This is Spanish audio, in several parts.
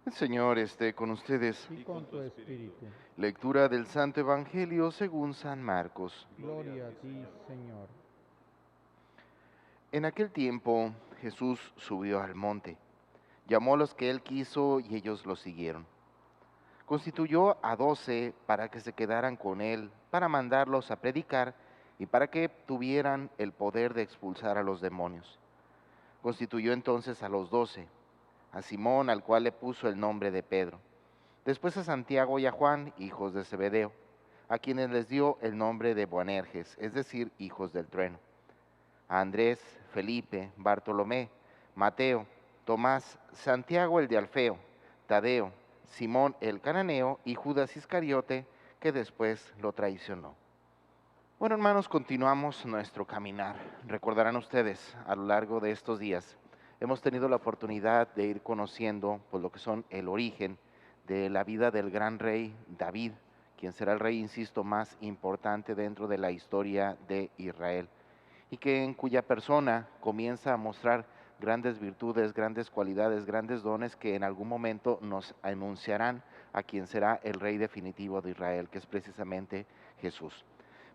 El Señor esté con ustedes. Y con tu espíritu. Lectura del Santo Evangelio según San Marcos. Gloria a ti, Señor. En aquel tiempo Jesús subió al monte, llamó a los que él quiso y ellos lo siguieron. Constituyó a 12 para que se quedaran con él, para mandarlos a predicar y para que tuvieran el poder de expulsar a los demonios. Constituyó entonces a los 12, a Simón, al cual le puso el nombre de Pedro, después a Santiago y a Juan, hijos de Zebedeo, a quienes les dio el nombre de Boanerges, es decir, hijos del trueno, a Andrés, Felipe, Bartolomé, Mateo, Tomás, Santiago el de Alfeo, Tadeo, Simón el cananeo y Judas Iscariote, que después lo traicionó. Bueno, hermanos, continuamos nuestro caminar. Recordarán ustedes, a lo largo de estos días, hemos tenido la oportunidad de ir conociendo pues, lo que son el origen de la vida del gran rey David, quien será el rey, insisto, más importante dentro de la historia de Israel, y que en cuya persona comienza a mostrar grandes virtudes, grandes cualidades, grandes dones que en algún momento nos anunciarán a quien será el rey definitivo de Israel, que es precisamente Jesús.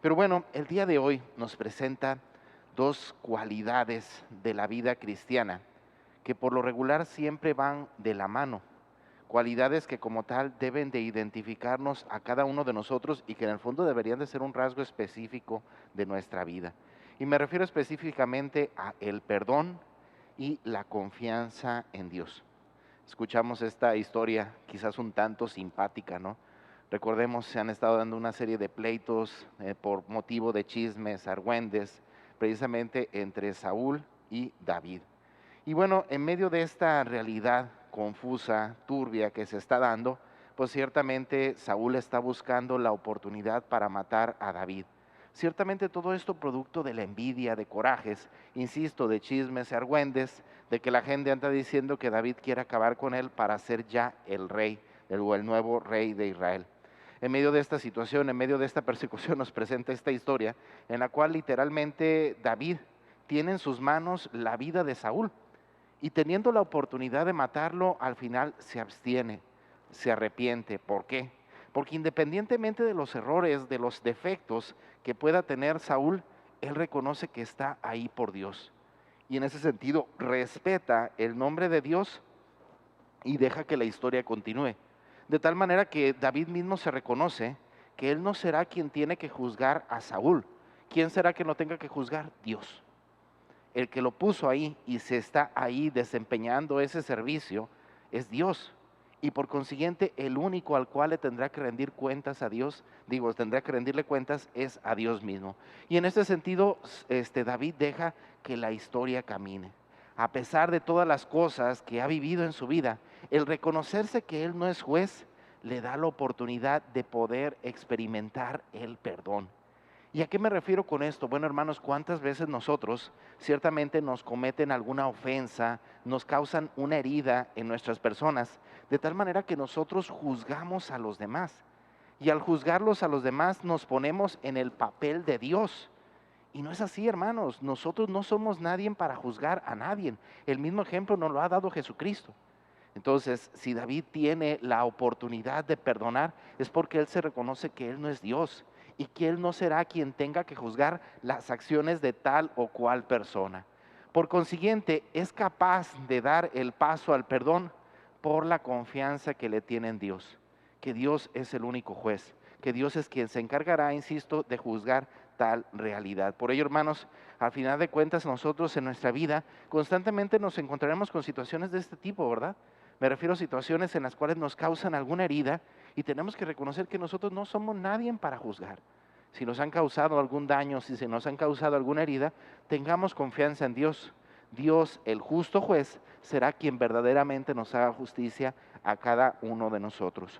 Pero bueno, el día de hoy nos presenta dos cualidades de la vida cristiana que por lo regular siempre van de la mano, cualidades que como tal deben de identificarnos a cada uno de nosotros y que en el fondo deberían de ser un rasgo específico de nuestra vida. Y me refiero específicamente a el perdón y la confianza en Dios. Escuchamos esta historia quizás un tanto simpática, ¿no? Recordemos, se han estado dando una serie de pleitos por motivo de chismes, argüendes, precisamente entre Saúl y David. Y bueno, en medio de esta realidad confusa, turbia que se está dando, pues ciertamente Saúl está buscando la oportunidad para matar a David. Ciertamente todo esto producto de la envidia, de corajes, insisto, de chismes y argüendes, de que la gente anda diciendo que David quiere acabar con él para ser ya el rey, o el nuevo rey de Israel. En medio de esta situación, en medio de esta persecución, nos presenta esta historia en la cual literalmente David tiene en sus manos la vida de Saúl y teniendo la oportunidad de matarlo, al final se abstiene, se arrepiente. ¿Por qué? Porque independientemente de los errores, de los defectos que pueda tener Saúl, él reconoce que está ahí por Dios. Y en ese sentido respeta el nombre de Dios y deja que la historia continúe. De tal manera que David mismo se reconoce que él no será quien tiene que juzgar a Saúl. ¿Quién será que no tenga que juzgar? Dios. El que lo puso ahí y se está ahí desempeñando ese servicio es Dios. Y por consiguiente, el único al cual le tendrá que rendir cuentas a Dios, tendrá que rendirle cuentas es a Dios mismo. Y en este sentido, David deja que la historia camine. A pesar de todas las cosas que ha vivido en su vida, el reconocerse que él no es juez, le da la oportunidad de poder experimentar el perdón. ¿Y a qué me refiero con esto? Bueno, hermanos, ¿cuántas veces nosotros ciertamente nos cometen alguna ofensa, nos causan una herida en nuestras personas, de tal manera que nosotros juzgamos a los demás? Y al juzgarlos a los demás nos ponemos en el papel de Dios. Y no es así, hermanos. Nosotros no somos nadie para juzgar a nadie. El mismo ejemplo nos lo ha dado Jesucristo. Entonces, si David tiene la oportunidad de perdonar, es porque él se reconoce que él no es Dios y que él no será quien tenga que juzgar las acciones de tal o cual persona. Por consiguiente, es capaz de dar el paso al perdón por la confianza que le tiene en Dios, que Dios es el único juez, que Dios es quien se encargará, insisto, de juzgar tal realidad. Por ello, hermanos, al final de cuentas, nosotros en nuestra vida constantemente nos encontraremos con situaciones de este tipo, ¿verdad? Me refiero a situaciones en las cuales nos causan alguna herida y tenemos que reconocer que nosotros no somos nadie para juzgar. Si nos han causado algún daño, si se nos han causado alguna herida, tengamos confianza en Dios. Dios, el justo juez, será quien verdaderamente nos haga justicia a cada uno de nosotros.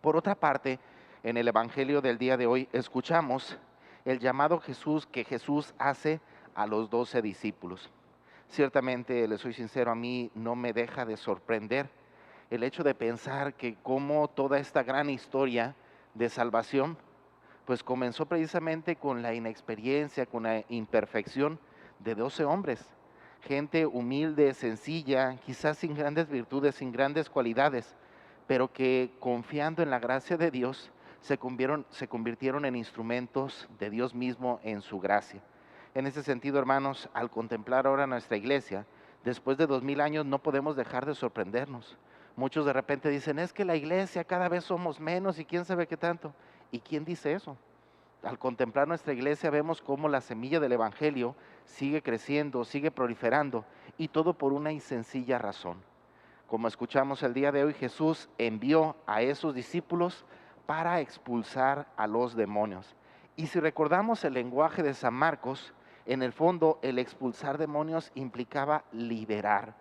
Por otra parte, en el Evangelio del día de hoy escuchamos el llamado Jesús que Jesús hace a los 12 discípulos. Ciertamente, les soy sincero, a mí no me deja de sorprender el hecho de pensar que como toda esta gran historia de salvación, pues comenzó precisamente con la inexperiencia, con la imperfección de 12 hombres. gente humilde, sencilla, quizás sin grandes virtudes, sin grandes cualidades, pero que confiando en la gracia de Dios se convirtieron en instrumentos de Dios mismo en su gracia. En ese sentido, hermanos, al contemplar ahora nuestra iglesia, después de 2000 años no podemos dejar de sorprendernos. Muchos de repente dicen, es que la iglesia cada vez somos menos y quién sabe qué tanto. ¿Y quién dice eso? Al contemplar nuestra iglesia vemos cómo la semilla del Evangelio sigue creciendo, sigue proliferando, y todo por una y sencilla razón. Como escuchamos el día de hoy, Jesús envió a esos discípulos para expulsar a los demonios. Y si recordamos el lenguaje de San Marcos, en el fondo el expulsar demonios implicaba liberar.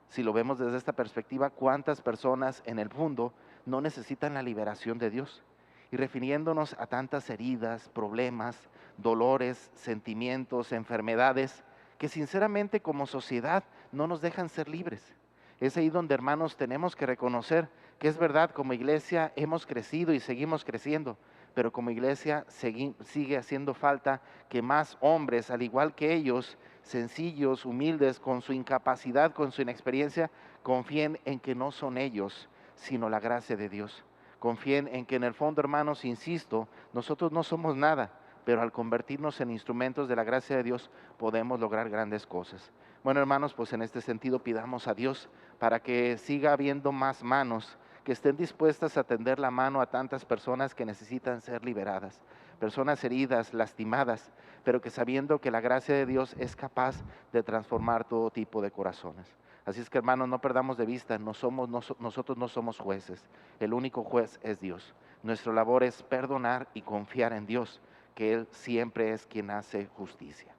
Si lo vemos desde esta perspectiva, ¿cuántas personas en el mundo no necesitan la liberación de Dios? Y refiriéndonos a tantas heridas, problemas, dolores, sentimientos, enfermedades, que sinceramente como sociedad no nos dejan ser libres. Es ahí donde, hermanos, tenemos que reconocer que es verdad, como iglesia hemos crecido y seguimos creciendo, pero como iglesia sigue haciendo falta que más hombres, al igual que ellos, sencillos, humildes, con su incapacidad, con su inexperiencia, confíen en que no son ellos, sino la gracia de Dios. Confíen en que en el fondo, hermanos, insisto, nosotros no somos nada, pero al convertirnos en instrumentos de la gracia de Dios podemos lograr grandes cosas. Bueno, hermanos, pues en este sentido pidamos a Dios para que siga habiendo más manos que estén dispuestas a tender la mano a tantas personas que necesitan ser liberadas, personas heridas, lastimadas, pero que sabiendo que la gracia de Dios es capaz de transformar todo tipo de corazones. Así es que, hermanos, no perdamos de vista, nosotros no somos jueces, el único juez es Dios. Nuestra labor es perdonar y confiar en Dios, que Él siempre es quien hace justicia.